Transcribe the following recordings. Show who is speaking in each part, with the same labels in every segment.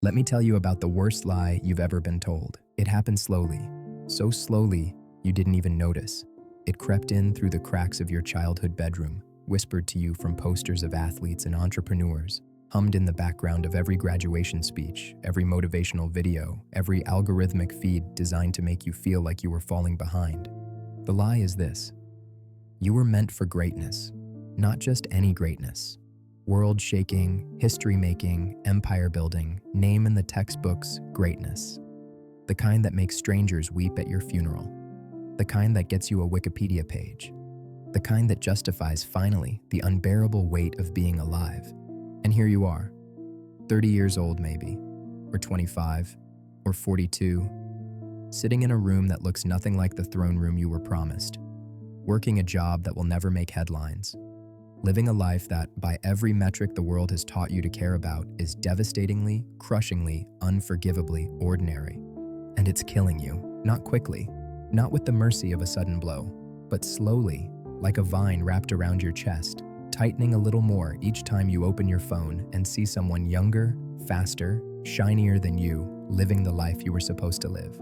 Speaker 1: Let me tell you about the worst lie you've ever been told. It happened slowly. So slowly, you didn't even notice. It crept in through the cracks of your childhood bedroom, whispered to you from posters of athletes and entrepreneurs, hummed in the background of every graduation speech, every motivational video, every algorithmic feed designed to make you feel like you were falling behind. The lie is this: you were meant for greatness, not just any greatness. World-shaking, history-making, empire-building, name in the textbooks greatness. The kind that makes strangers weep at your funeral. The kind that gets you a Wikipedia page. The kind that justifies, finally, the unbearable weight of being alive. And here you are, 30 years old maybe, or 25, or 42, sitting in a room that looks nothing like the throne room you were promised, working a job that will never make headlines, living a life that, by every metric the world has taught you to care about, is devastatingly, crushingly, unforgivably ordinary. And it's killing you, not quickly, not with the mercy of a sudden blow, but slowly, like a vine wrapped around your chest, tightening a little more each time you open your phone and see someone younger, faster, shinier than you, living the life you were supposed to live.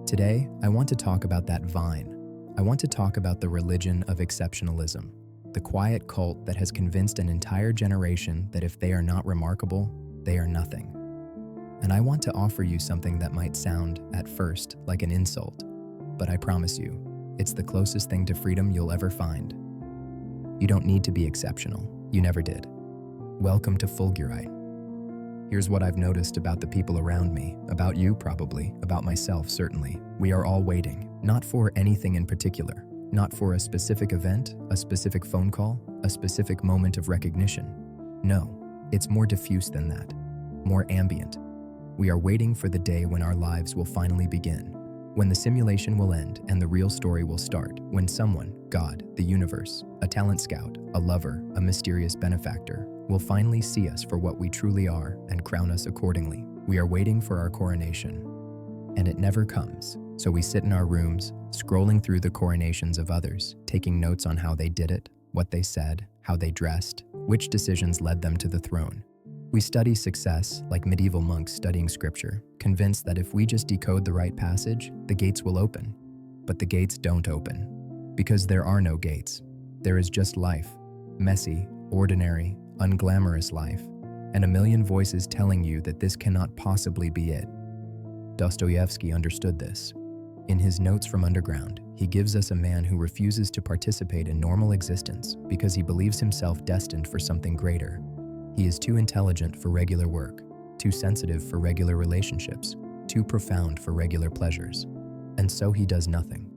Speaker 1: Today, I want to talk about that vine. I want to talk about the religion of exceptionalism, the quiet cult that has convinced an entire generation that if they are not remarkable, they are nothing. And I want to offer you something that might sound, at first, like an insult, but I promise you, it's the closest thing to freedom you'll ever find. You don't need to be exceptional. You never did. Welcome to Fulgurite. Here's what I've noticed about the people around me, about you probably, about myself certainly. We are all waiting, not for anything in particular, not for a specific event, a specific phone call, a specific moment of recognition. No, it's more diffuse than that, more ambient. We are waiting for the day when our lives will finally begin, when the simulation will end and the real story will start, when someone, God, the universe, a talent scout, a lover, a mysterious benefactor, will finally see us for what we truly are and crown us accordingly. We are waiting for our coronation, and it never comes. So we sit in our rooms, scrolling through the coronations of others, taking notes on how they did it, what they said, how they dressed, which decisions led them to the throne. We study success like medieval monks studying scripture, convinced that if we just decode the right passage, the gates will open. But the gates don't open, because there are no gates. There is just life, messy, ordinary, unglamorous life, and a million voices telling you that this cannot possibly be it. Dostoevsky understood this. In his Notes from Underground, he gives us a man who refuses to participate in normal existence because he believes himself destined for something greater. He is too intelligent for regular work, too sensitive for regular relationships, too profound for regular pleasures. And so he does nothing.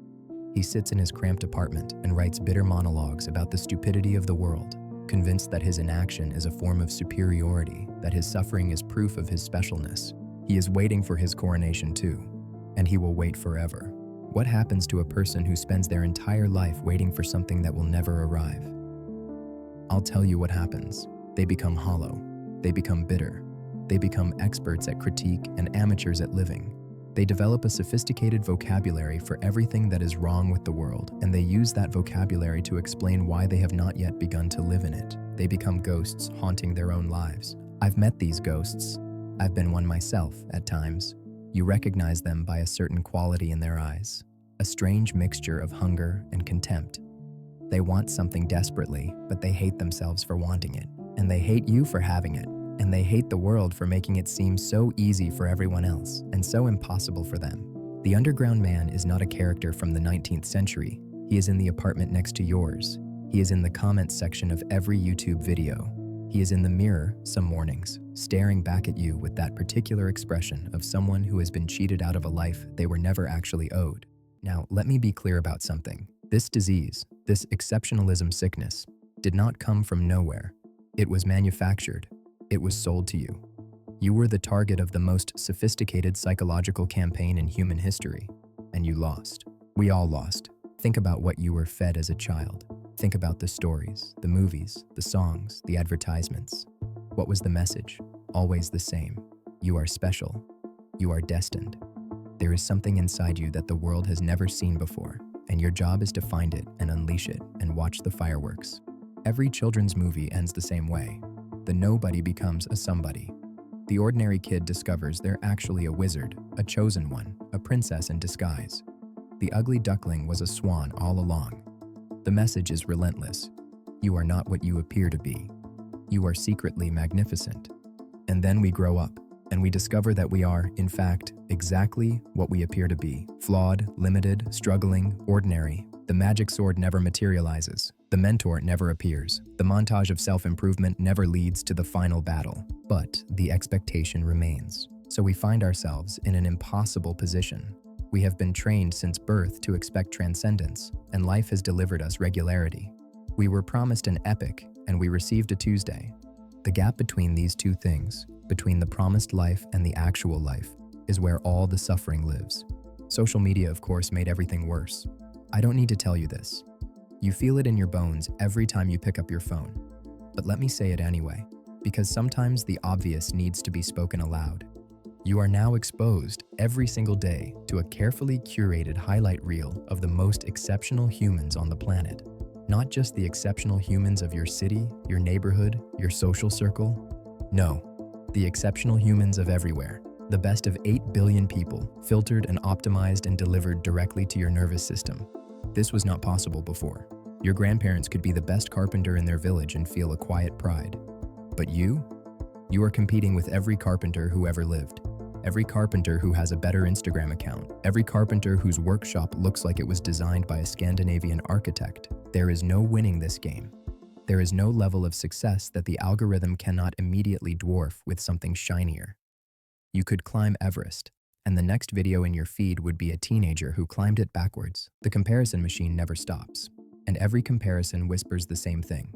Speaker 1: He sits in his cramped apartment and writes bitter monologues about the stupidity of the world, convinced that his inaction is a form of superiority, that his suffering is proof of his specialness. He is waiting for his coronation too, and he will wait forever. What happens to a person who spends their entire life waiting for something that will never arrive? I'll tell you what happens. They become hollow. They become bitter. They become experts at critique and amateurs at living. They develop a sophisticated vocabulary for everything that is wrong with the world, and they use that vocabulary to explain why they have not yet begun to live in it. They become ghosts haunting their own lives. I've met these ghosts. I've been one myself at times. You recognize them by a certain quality in their eyes, a strange mixture of hunger and contempt. They want something desperately, but they hate themselves for wanting it, and they hate you for having it, and they hate the world for making it seem so easy for everyone else and so impossible for them. The underground man is not a character from the 19th century. He is in the apartment next to yours. He is in the comments section of every YouTube video. He is in the mirror some mornings, staring back at you with that particular expression of someone who has been cheated out of a life they were never actually owed. Now, let me be clear about something. This disease, this exceptionalism sickness, did not come from nowhere. It was manufactured. It was sold to you. You were the target of the most sophisticated psychological campaign in human history, and you lost. We all lost. Think about what you were fed as a child. Think about the stories, the movies, the songs, the advertisements. What was the message? Always the same. You are special. You are destined. There is something inside you that the world has never seen before, and your job is to find it and unleash it and watch the fireworks. Every children's movie ends the same way. The nobody becomes a somebody. The ordinary kid discovers they're actually a wizard, a chosen one, a princess in disguise. The ugly duckling was a swan all along. The message is relentless. You are not what you appear to be. You are secretly magnificent. And then we grow up, and we discover that we are, in fact, exactly what we appear to be. Flawed, limited, struggling, ordinary. The magic sword never materializes. The mentor never appears. The montage of self-improvement never leads to the final battle. But the expectation remains. So we find ourselves in an impossible position. We have been trained since birth to expect transcendence, and life has delivered us regularity. We were promised an epic, and we received a Tuesday. The gap between these two things, between the promised life and the actual life, is where all the suffering lives. Social media, of course, made everything worse. I don't need to tell you this. You feel it in your bones every time you pick up your phone. But let me say it anyway, because sometimes the obvious needs to be spoken aloud. You are now exposed every single day to a carefully curated highlight reel of the most exceptional humans on the planet. Not just the exceptional humans of your city, your neighborhood, your social circle. No, the exceptional humans of everywhere. The best of 8 billion people, filtered and optimized and delivered directly to your nervous system. This was not possible before. Your grandparents could be the best carpenter in their village and feel a quiet pride. But you are competing with every carpenter who ever lived. Every carpenter who has a better Instagram account. Every carpenter whose workshop looks like it was designed by a Scandinavian architect. There is no winning this game. There is no level of success that the algorithm cannot immediately dwarf with something shinier. You could climb Everest, and the next video in your feed would be a teenager who climbed it backwards. The comparison machine never stops, and every comparison whispers the same thing.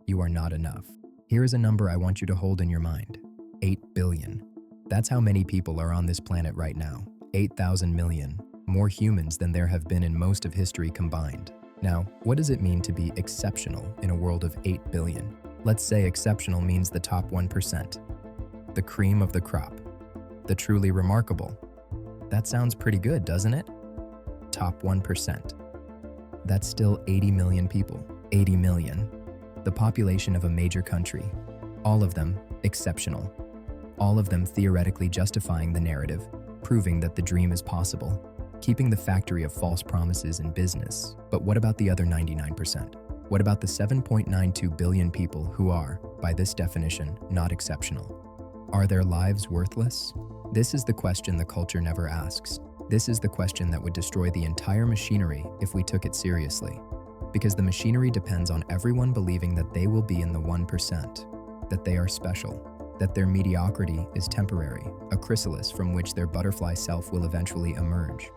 Speaker 1: You are not enough. Here is a number I want you to hold in your mind. 8 billion. That's how many people are on this planet right now. 8,000 million. More humans than there have been in most of history combined. Now, what does it mean to be exceptional in a world of 8 billion? Let's say exceptional means the top 1%. The cream of the crop. The truly remarkable. That sounds pretty good, doesn't it? Top 1%. That's still 80 million people. 80 million. The population of a major country. All of them exceptional. All of them theoretically justifying the narrative, proving that the dream is possible, keeping the factory of false promises in business. But what about the other 99%? What about the 7.92 billion people who are, by this definition, not exceptional? Are their lives worthless? This is the question the culture never asks. This is the question that would destroy the entire machinery if we took it seriously. Because the machinery depends on everyone believing that they will be in the 1%, that they are special, that their mediocrity is temporary, a chrysalis from which their butterfly self will eventually emerge.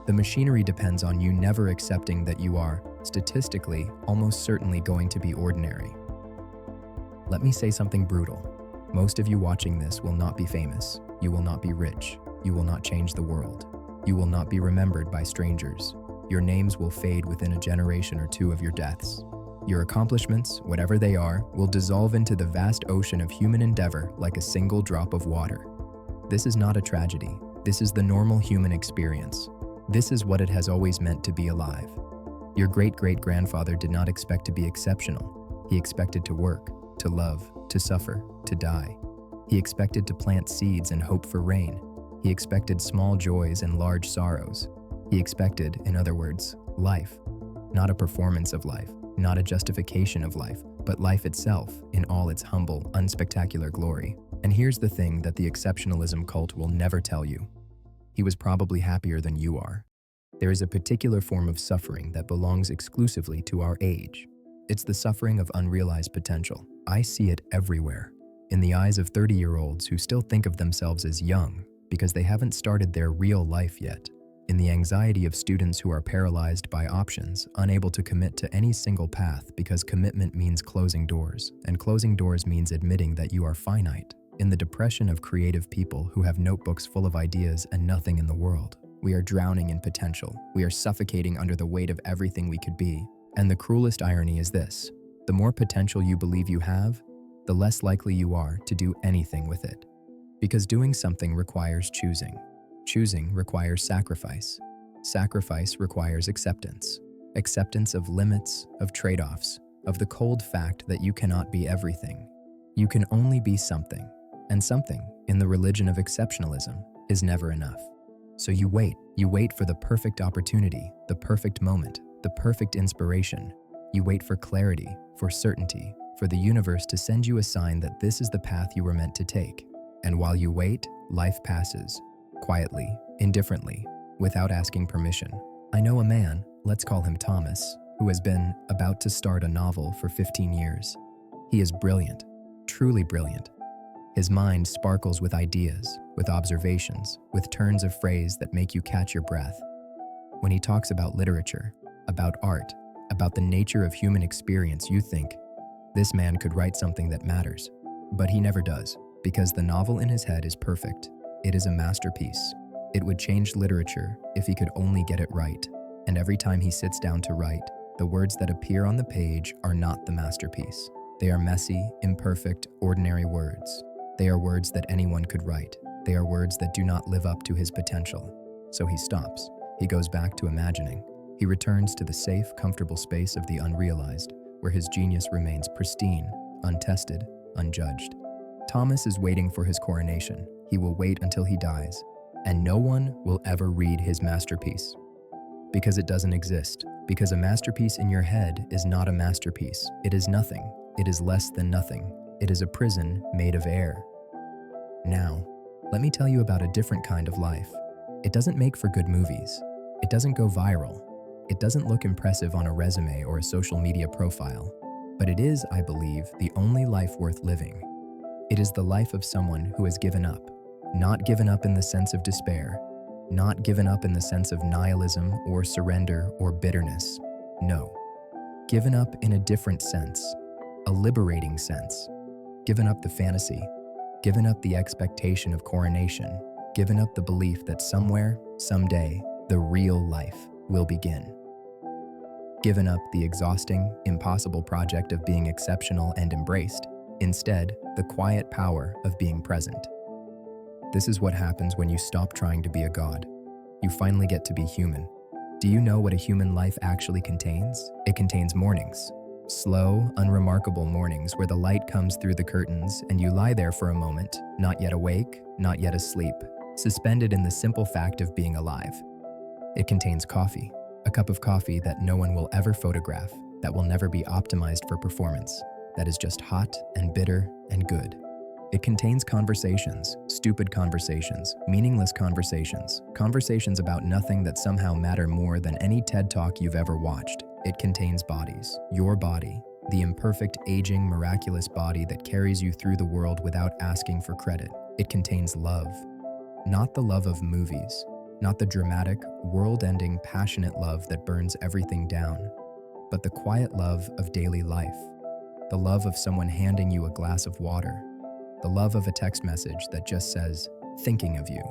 Speaker 1: The machinery depends on you never accepting that you are, statistically, almost certainly going to be ordinary. Let me say something brutal. Most of you watching this will not be famous. You will not be rich. You will not change the world. You will not be remembered by strangers. Your names will fade within a generation or two of your deaths. Your accomplishments, whatever they are, will dissolve into the vast ocean of human endeavor like a single drop of water. This is not a tragedy. This is the normal human experience. This is what it has always meant to be alive. Your great-great-grandfather did not expect to be exceptional. He expected to work, to love, to suffer, to die. He expected to plant seeds and hope for rain. He expected small joys and large sorrows. He expected, in other words, life. Not a performance of life, not a justification of life, but life itself in all its humble, unspectacular glory. And here's the thing that the exceptionalism cult will never tell you. He was probably happier than you are. There is a particular form of suffering that belongs exclusively to our age. It's the suffering of unrealized potential. I see it everywhere. In the eyes of 30-year-olds who still think of themselves as young because they haven't started their real life yet. In the anxiety of students who are paralyzed by options, unable to commit to any single path because commitment means closing doors, and closing doors means admitting that you are finite. In the depression of creative people who have notebooks full of ideas and nothing in the world. We are drowning in potential. We are suffocating under the weight of everything we could be. And the cruelest irony is this: the more potential you believe you have, the less likely you are to do anything with it. Because doing something requires choosing. Choosing requires sacrifice. Sacrifice requires acceptance. Acceptance of limits, of trade-offs, of the cold fact that you cannot be everything. You can only be something. And something in the religion of exceptionalism is never enough. So you wait for the perfect opportunity, the perfect moment, the perfect inspiration. You wait for clarity, for certainty, for the universe to send you a sign that this is the path you were meant to take. And while you wait, life passes, quietly, indifferently, without asking permission. I know a man, let's call him Thomas, who has been about to start a novel for 15 years. He is brilliant, truly brilliant. His mind sparkles with ideas, with observations, with turns of phrase that make you catch your breath. When he talks about literature, about art, about the nature of human experience, you think, this man could write something that matters. But he never does, because the novel in his head is perfect. It is a masterpiece. It would change literature if he could only get it right. And every time he sits down to write, the words that appear on the page are not the masterpiece. They are messy, imperfect, ordinary words. They are words that anyone could write. They are words that do not live up to his potential. So he stops. He goes back to imagining. He returns to the safe, comfortable space of the unrealized, where his genius remains pristine, untested, unjudged. Thomas is waiting for his coronation. He will wait until he dies. And no one will ever read his masterpiece. Because it doesn't exist. Because a masterpiece in your head is not a masterpiece. It is nothing. It is less than nothing. It is a prison made of air. Now, let me tell you about a different kind of life. It doesn't make for good movies. It doesn't go viral. It doesn't look impressive on a resume or a social media profile. But it is, I believe, the only life worth living. It is the life of someone who has given up. Not given up in the sense of despair. Not given up in the sense of nihilism or surrender or bitterness. No. Given up in a different sense. A liberating sense. Given up the fantasy. Given up the expectation of coronation. Given up the belief that somewhere, someday, the real life will begin. Given up the exhausting, impossible project of being exceptional and embraced. Instead, the quiet power of being present. This is what happens when you stop trying to be a god. You finally get to be human. Do you know what a human life actually contains? It contains mornings. Slow, unremarkable mornings where the light comes through the curtains and you lie there for a moment, not yet awake, not yet asleep, suspended in the simple fact of being alive. It contains coffee, a cup of coffee that no one will ever photograph, that will never be optimized for performance, that is just hot and bitter and good. It contains conversations, stupid conversations, meaningless conversations, conversations about nothing that somehow matter more than any TED Talk you've ever watched. It contains bodies, your body, the imperfect, aging, miraculous body that carries you through the world without asking for credit. It contains love, not the love of movies, not the dramatic, world-ending, passionate love that burns everything down, but the quiet love of daily life, the love of someone handing you a glass of water, the love of a text message that just says, thinking of you.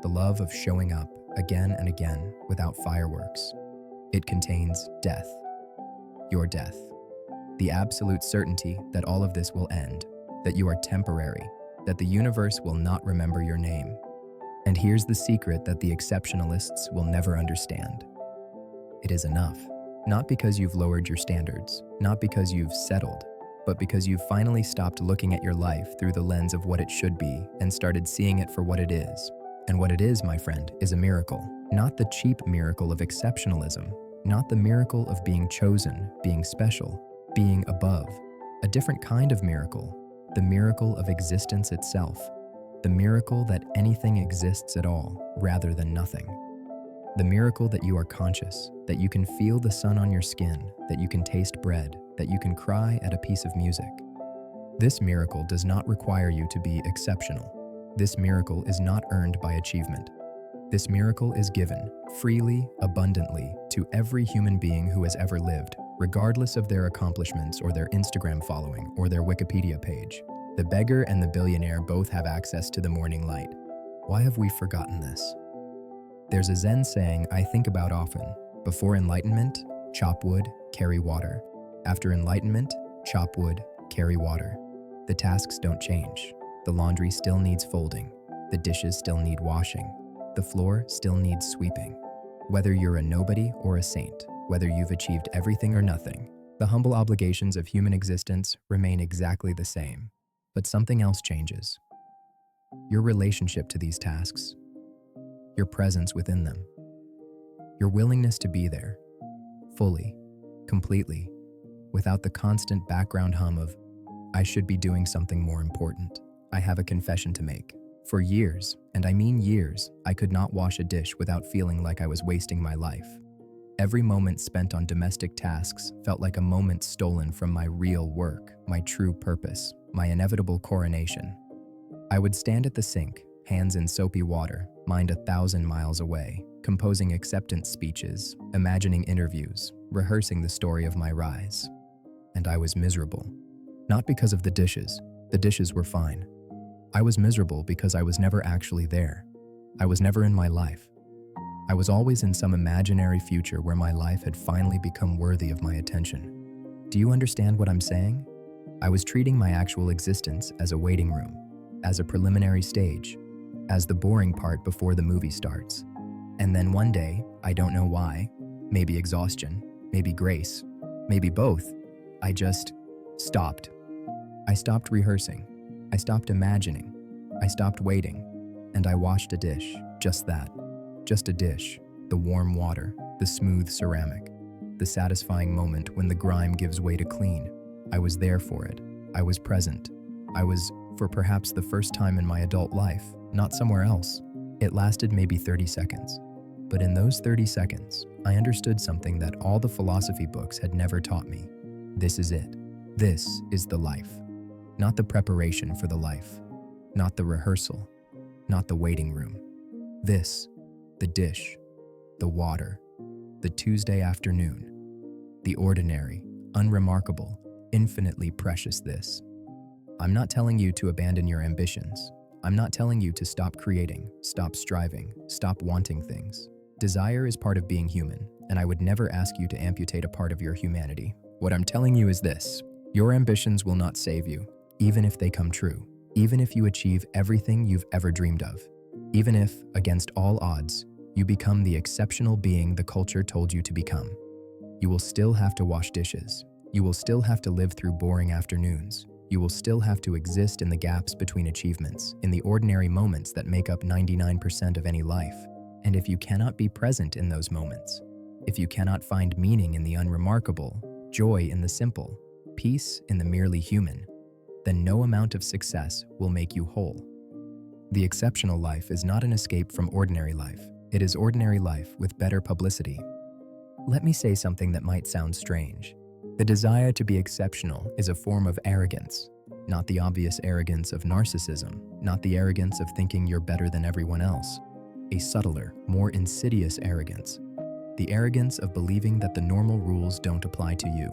Speaker 1: The love of showing up again and again without fireworks. It contains death. Your death. The absolute certainty that all of this will end, that you are temporary, that the universe will not remember your name. And here's the secret that the exceptionalists will never understand. It is enough. Not because you've lowered your standards, not because you've settled, but because you've finally stopped looking at your life through the lens of what it should be and started seeing it for what it is. And what it is, my friend, is a miracle. Not the cheap miracle of exceptionalism, not the miracle of being chosen, being special, being above. A different kind of miracle, the miracle of existence itself. The miracle that anything exists at all, rather than nothing. The miracle that you are conscious, that you can feel the sun on your skin, that you can taste bread, that you can cry at a piece of music. This miracle does not require you to be exceptional. This miracle is not earned by achievement. This miracle is given, freely, abundantly, to every human being who has ever lived, regardless of their accomplishments or their Instagram following or their Wikipedia page. The beggar and the billionaire both have access to the morning light. Why have we forgotten this? There's a Zen saying I think about often. Before enlightenment, chop wood, carry water. After enlightenment, chop wood, carry water. The tasks don't change. The laundry still needs folding. The dishes still need washing. The floor still needs sweeping. Whether you're a nobody or a saint, whether you've achieved everything or nothing, the humble obligations of human existence remain exactly the same. But something else changes. your relationship to these tasks, your presence within them, your willingness to be there, fully, completely, without the constant background hum of, I should be doing something more important. I have a confession to make. For years, and I mean years, I could not wash a dish without feeling like I was wasting my life. Every moment spent on domestic tasks felt like a moment stolen from my real work, my true purpose, my inevitable coronation. I would stand at the sink, hands in soapy water, mind 1,000 miles away, composing acceptance speeches, imagining interviews, rehearsing the story of my rise. And I was miserable. Not because of the dishes were fine. I was miserable because I was never actually there. I was never in my life. I was always in some imaginary future where my life had finally become worthy of my attention. Do you understand what I'm saying? I was treating my actual existence as a waiting room, as a preliminary stage, as the boring part before the movie starts. And then one day, I don't know why, maybe exhaustion, maybe grace, maybe both, I just stopped. I stopped rehearsing. I stopped imagining. I stopped waiting. And I washed a dish, just that. Just a dish, the warm water, the smooth ceramic, the satisfying moment when the grime gives way to clean. I was there for it. I was present. I was, for perhaps the first time in my adult life, not somewhere else. It lasted maybe 30 seconds. But in those 30 seconds, I understood something that all the philosophy books had never taught me. This is it. This is the life. Not the preparation for the life. Not the rehearsal. Not the waiting room. This, the dish, the water, the Tuesday afternoon, the ordinary, unremarkable, infinitely precious this. I'm not telling you to abandon your ambitions. I'm not telling you to stop creating, stop striving, stop wanting things. Desire is part of being human, and I would never ask you to amputate a part of your humanity. What I'm telling you is this: your ambitions will not save you, even if they come true, even if you achieve everything you've ever dreamed of. Even if, against all odds, you become the exceptional being the culture told you to become. You will still have to wash dishes. You will still have to live through boring afternoons. You will still have to exist in the gaps between achievements, in the ordinary moments that make up 99% of any life. And if you cannot be present in those moments, if you cannot find meaning in the unremarkable, joy in the simple, peace in the merely human, then no amount of success will make you whole. The exceptional life is not an escape from ordinary life. It is ordinary life with better publicity. Let me say something that might sound strange. The desire to be exceptional is a form of arrogance, not the obvious arrogance of narcissism, not the arrogance of thinking you're better than everyone else. A subtler, more insidious arrogance. The arrogance of believing that the normal rules don't apply to you,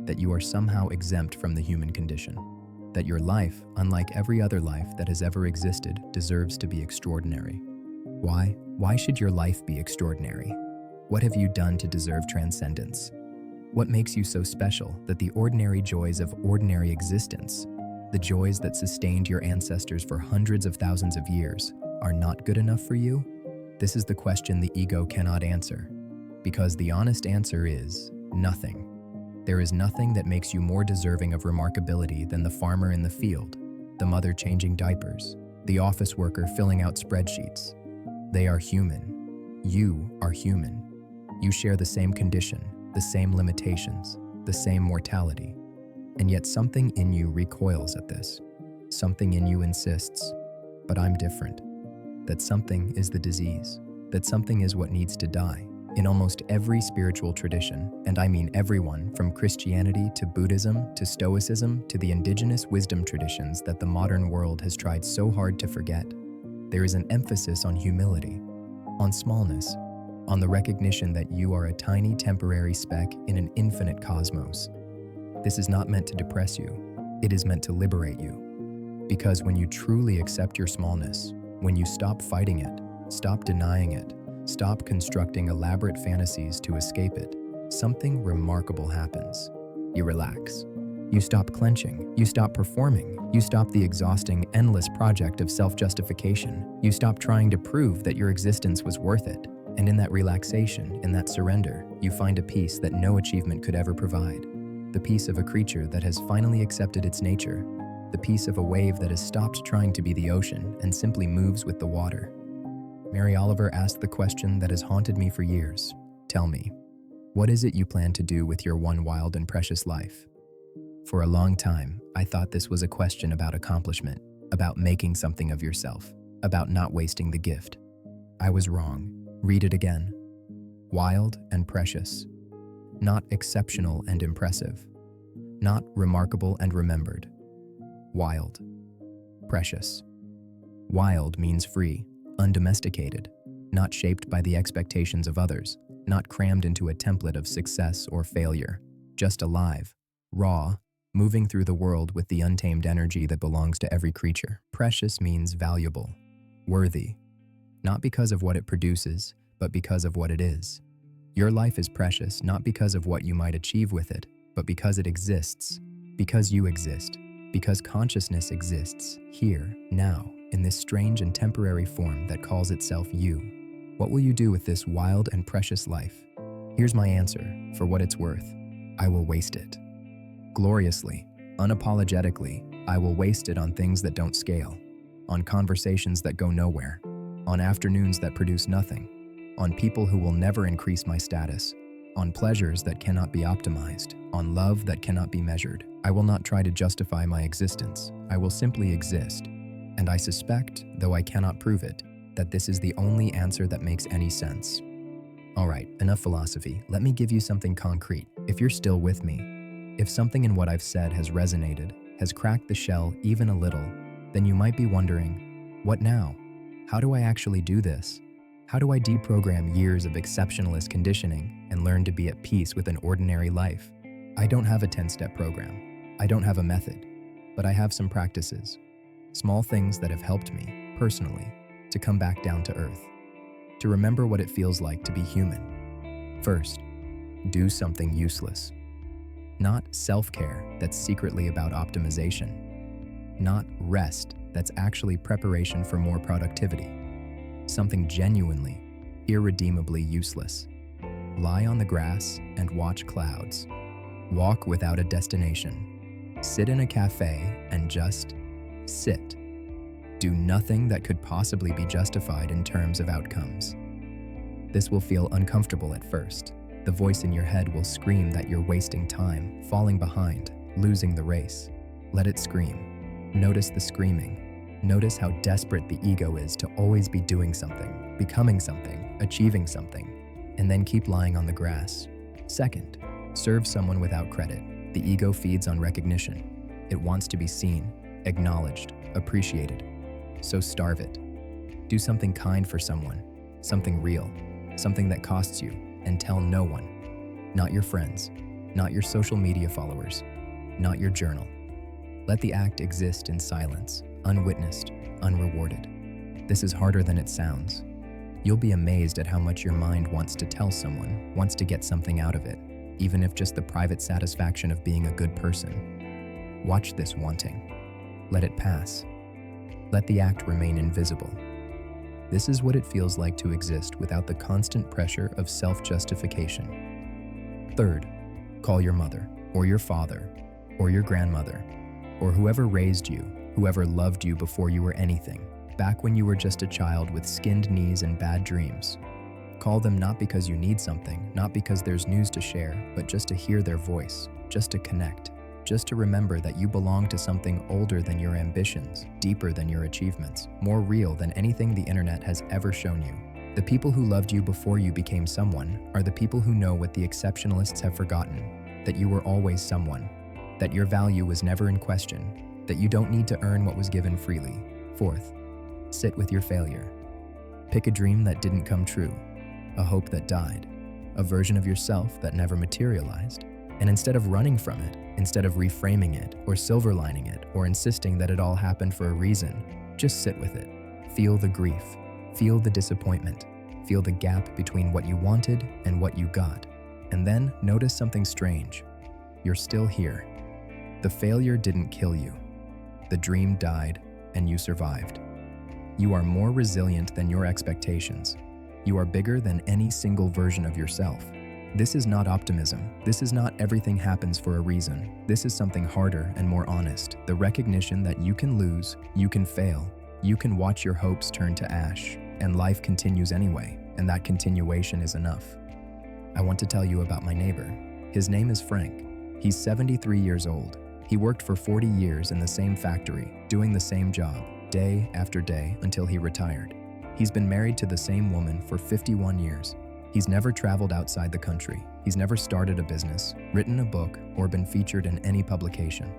Speaker 1: that you are somehow exempt from the human condition. That your life, unlike every other life that has ever existed, deserves to be extraordinary. Why? Why should your life be extraordinary? What have you done to deserve transcendence? What makes you so special that the ordinary joys of ordinary existence, the joys that sustained your ancestors for hundreds of thousands of years, are not good enough for you? This is the question the ego cannot answer, because the honest answer is nothing. There is nothing that makes you more deserving of remarkability than the farmer in the field, the mother changing diapers, the office worker filling out spreadsheets. They are human. You are human. You share the same condition, the same limitations, the same mortality. And yet something in you recoils at this. Something in you insists, but I'm different. That something is the disease. That something is what needs to die. In almost every spiritual tradition, and I mean everyone from Christianity to Buddhism to Stoicism to the indigenous wisdom traditions that the modern world has tried so hard to forget, there is an emphasis on humility, on smallness, on the recognition that you are a tiny temporary speck in an infinite cosmos. This is not meant to depress you, it is meant to liberate you. Because when you truly accept your smallness, when you stop fighting it, stop denying it, stop constructing elaborate fantasies to escape it, something remarkable happens. You relax. You stop clenching. You stop performing. You stop the exhausting, endless project of self-justification. You stop trying to prove that your existence was worth it. And in that relaxation, in that surrender, you find a peace that no achievement could ever provide. The peace of a creature that has finally accepted its nature. The the peace of a wave that has stopped trying to be the ocean and simply moves with the water. Mary Oliver asked the question that has haunted me for years. Tell me, what is it you plan to do with your one wild and precious life? For a long time, I thought this was a question about accomplishment, about making something of yourself, about not wasting the gift. I was wrong. Read it again. Wild and precious. Not exceptional and impressive. Not remarkable and remembered. Wild. Precious. Wild means free, undomesticated, not shaped by the expectations of others, not crammed into a template of success or failure, just alive, raw, moving through the world with the untamed energy that belongs to every creature. Precious means valuable, worthy, not because of what it produces, but because of what it is. Your life is precious not because of what you might achieve with it, but because it exists, because you exist, because consciousness exists, here, now, in this strange and temporary form that calls itself you. What will you do with this wild and precious life? Here's my answer, for what it's worth. I will waste it. Gloriously, unapologetically, I will waste it on things that don't scale, on conversations that go nowhere, on afternoons that produce nothing, on people who will never increase my status, on pleasures that cannot be optimized, on love that cannot be measured. I will not try to justify my existence. I will simply exist. And I suspect, though I cannot prove it, that this is the only answer that makes any sense. All right, enough philosophy. Let me give you something concrete. If you're still with me, if something in what I've said has resonated, has cracked the shell even a little, then you might be wondering, what now? How do I actually do this? How do I deprogram years of exceptionalist conditioning and learn to be at peace with an ordinary life? I don't have a 10-step program. I don't have a method, but I have some practices. Small things that have helped me, personally, to come back down to earth, to remember what it feels like to be human. First, do something useless. Not self-care that's secretly about optimization. Not rest that's actually preparation for more productivity. Something genuinely, irredeemably useless. Lie on the grass and watch clouds. Walk without a destination. Sit in a cafe and just sit. Do nothing that could possibly be justified in terms of outcomes. This will feel uncomfortable at first. The voice in your head will scream that you're wasting time, falling behind, losing the race. Let it scream. Notice the screaming. Notice how desperate the ego is to always be doing something, becoming something, achieving something, and then keep lying on the grass. Second, serve someone without credit. The ego feeds on recognition. It wants to be seen, acknowledged, appreciated. So starve it. Do something kind for someone, something real, something that costs you, and tell no one. Not your friends, not your social media followers, not your journal. Let the act exist in silence, unwitnessed, unrewarded. This is harder than it sounds. You'll be amazed at how much your mind wants to tell someone, wants to get something out of it, even if just the private satisfaction of being a good person. Watch this wanting. Let it pass. Let the act remain invisible. This is what it feels like to exist without the constant pressure of self-justification. Third, call your mother, or your father, or your grandmother, or whoever raised you, whoever loved you before you were anything, back when you were just a child with skinned knees and bad dreams. Call them not because you need something, not because there's news to share, but just to hear their voice, just to connect. Just to remember that you belong to something older than your ambitions, deeper than your achievements, more real than anything the internet has ever shown you. The people who loved you before you became someone are the people who know what the exceptionalists have forgotten, that you were always someone, that your value was never in question, that you don't need to earn what was given freely. Fourth, sit with your failure. Pick a dream that didn't come true, a hope that died, a version of yourself that never materialized. And instead of running from it, instead of reframing it or silverlining it or insisting that it all happened for a reason, just sit with it. Feel the grief, feel the disappointment, feel the gap between what you wanted and what you got. And then notice something strange. You're still here. The failure didn't kill you. The dream died and you survived. You are more resilient than your expectations. You are bigger than any single version of yourself. This is not optimism. This is not everything happens for a reason. This is something harder and more honest. The recognition that you can lose, you can fail, you can watch your hopes turn to ash, and life continues anyway, and that continuation is enough. I want to tell you about my neighbor. His name is Frank. He's 73 years old. He worked for 40 years in the same factory, doing the same job, day after day, until he retired. He's been married to the same woman for 51 years. He's never traveled outside the country. He's never started a business, written a book, or been featured in any publication.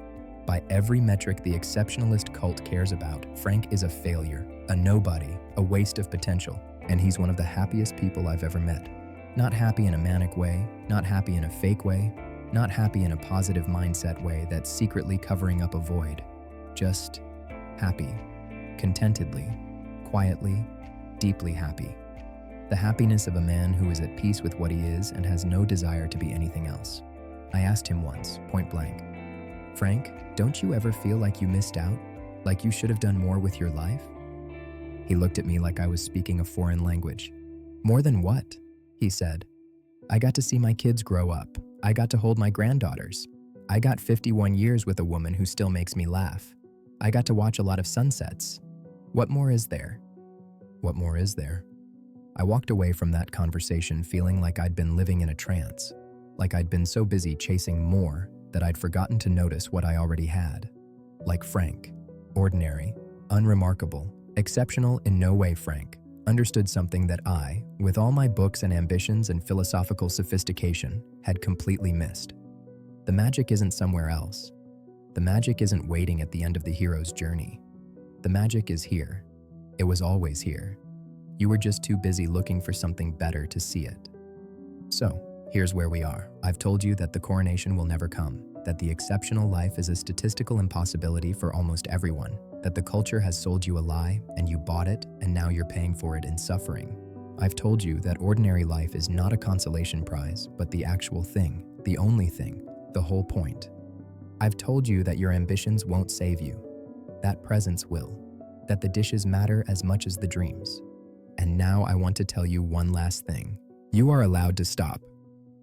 Speaker 1: By every metric the exceptionalist cult cares about, Frank is a failure, a nobody, a waste of potential, and he's one of the happiest people I've ever met. Not happy in a manic way, not happy in a fake way, not happy in a positive mindset way that's secretly covering up a void. Just happy, contentedly, quietly, deeply happy. The happiness of a man who is at peace with what he is and has no desire to be anything else. I asked him once, point blank, "Frank, don't you ever feel like you missed out? Like you should have done more with your life?" He looked at me like I was speaking a foreign language. "More than what?" he said. "I got to see my kids grow up. I got to hold my granddaughters. I got 51 years with a woman who still makes me laugh. I got to watch a lot of sunsets. What more is there?" What more is there? I walked away from that conversation feeling like I'd been living in a trance, like I'd been so busy chasing more that I'd forgotten to notice what I already had. Like Frank, ordinary, unremarkable, exceptional in no way. Frank understood something that I, with all my books and ambitions and philosophical sophistication, had completely missed. The magic isn't somewhere else. The magic isn't waiting at the end of the hero's journey. The magic is here. It was always here. You were just too busy looking for something better to see it. So, here's where we are. I've told you that the coronation will never come, that the exceptional life is a statistical impossibility for almost everyone, that the culture has sold you a lie and you bought it and now you're paying for it in suffering. I've told you that ordinary life is not a consolation prize, but the actual thing, the only thing, the whole point. I've told you that your ambitions won't save you, that presence will, that the dishes matter as much as the dreams. And now I want to tell you one last thing. You are allowed to stop.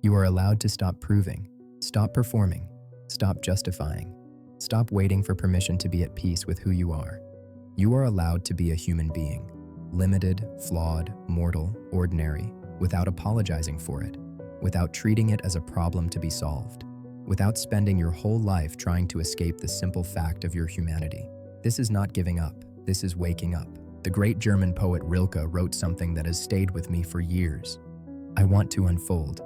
Speaker 1: You are allowed to stop proving, stop performing, stop justifying, stop waiting for permission to be at peace with who you are. You are allowed to be a human being, limited, flawed, mortal, ordinary, without apologizing for it, without treating it as a problem to be solved, without spending your whole life trying to escape the simple fact of your humanity. This is not giving up. This is waking up. The great German poet Rilke wrote something that has stayed with me for years. I want to unfold.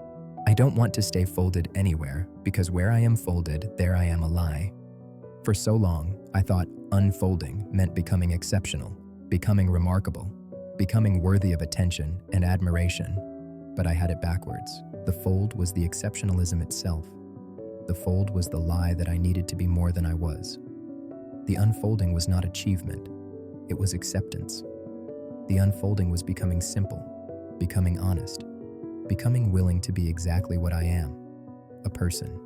Speaker 1: I don't want to stay folded anywhere, because where I am folded, there I am a lie. For so long, I thought unfolding meant becoming exceptional, becoming remarkable, becoming worthy of attention and admiration. But I had it backwards. The fold was the exceptionalism itself. The fold was the lie that I needed to be more than I was. The unfolding was not achievement. It was acceptance. The unfolding was becoming simple, becoming honest, becoming willing to be exactly what I am, a person,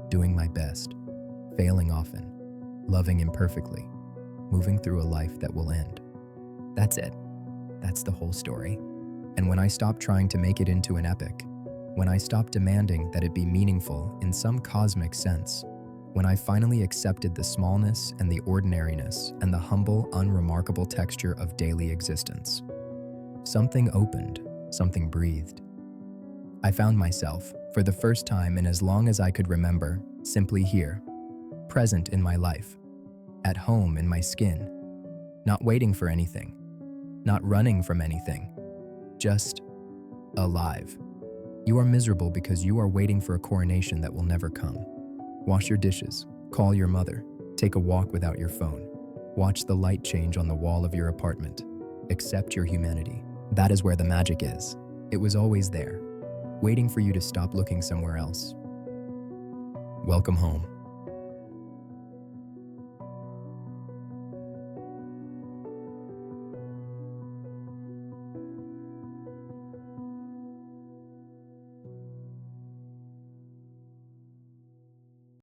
Speaker 1: doing my best, failing often, loving imperfectly, moving through a life that will end. That's it. That's the whole story. And when I stopped trying to make it into an epic, when I stopped demanding that it be meaningful in some cosmic sense, when I finally accepted the smallness and the ordinariness and the humble, unremarkable texture of daily existence, something opened, something breathed. I found myself, for the first time in as long as I could remember, simply here, present in my life, at home in my skin, not waiting for anything, not running from anything, just alive. You are miserable because you are waiting for a coronation that will never come. Wash your dishes, call your mother, take a walk without your phone, watch the light change on the wall of your apartment. Accept your humanity. That is where the magic is. It was always there, waiting for you to stop looking somewhere else. Welcome home.